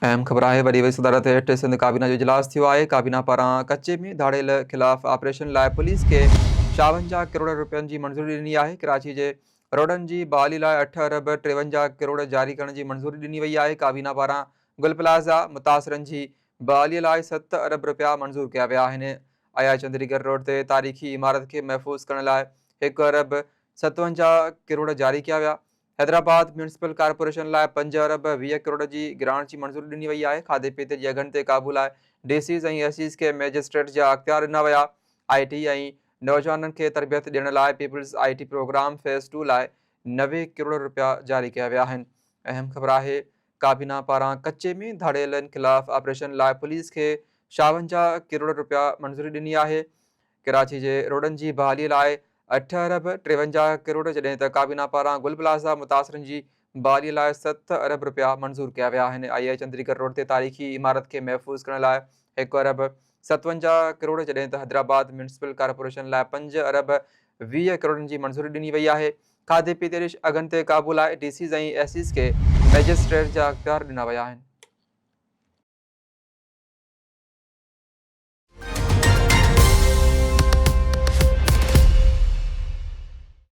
अहम ख़बर है वरी वई सदारत हेठि सिंध काबीना जो इजलास थियो आहे। काबीना पारां कच्चे में धाड़ियल ख़िलाफ़ ऑपरेशन लाइ पुलिस खे 52 करोड़ रुपयनि जी मंज़ूरी ॾिनी आहे। कराची जे रोडनि जी बहाली लाइ 8 अरब 53 करोड़ जारी करण जी मंज़ूरी ॾिनी वई आहे। काबीना पारां गुल प्लाज़ा मुतासिरनि जी बहालीअ लाइ 7 अरब रुपया मंज़ूर कया विया आहिनि। आया चंडीगढ़ रोड ते तारीख़ी इमारत खे महफ़ूज़ करण लाइ 1 अरब 57 करोड़ जारी कया विया। हैदराबाद म्यूनिसिपल कॉर्पोरेशन लाइ 5 अरब 20 करोड़ जी ग्रांट जी मंज़ूरी ॾिनी वई आहे। खाधे पीते जी अघनि ते क़ाबू लाइ डीसीज़ ऐं एसीज़ खे मैजिस्ट्रेट जा अख़्तियार ॾिना विया। IT ऐं नौजवाननि खे तरबियत ॾियण लाइ पीपल्स IT प्रोग्राम फेज़ 2 लाइ 90 करोड़ रुपया जारी कया विया आहिनि। अहम ख़बर आहे काबीना पारां कच्चे में धाड़ियलनि ख़िलाफ़ ऑपरेशन लाइ पुलिस खे 52 करोड़ रुपया मंज़ूरी ॾिनी आहे। कराची जे रोडनि जी बहालीअ लाइ 8 अरब 53 करोड़, जॾहिं त काबीना पारां गुल प्लाज़ा मुतासिरनि जी बहालीअ लाइ 7 अरब रुपया मंज़ूर कया विया आहिनि। IIA चंडीगढ़ रोड ते तारीख़ी इमारत खे महफ़ूज़ करण लाइ 1 अरब 57 करोड़, जॾहिं त हैदराबाद म्यूनिसिपल कॉर्पोरेशन लाइ 5 अरब 20 करोड़नि जी मंज़ूरी ॾिनी वई आहे। खाधे पीते जे अघनि ते क़ाबू लाइ DCs ऐं SCs खे मैजिस्ट्रेट जा अख़्तियार ॾिना विया आहिनि।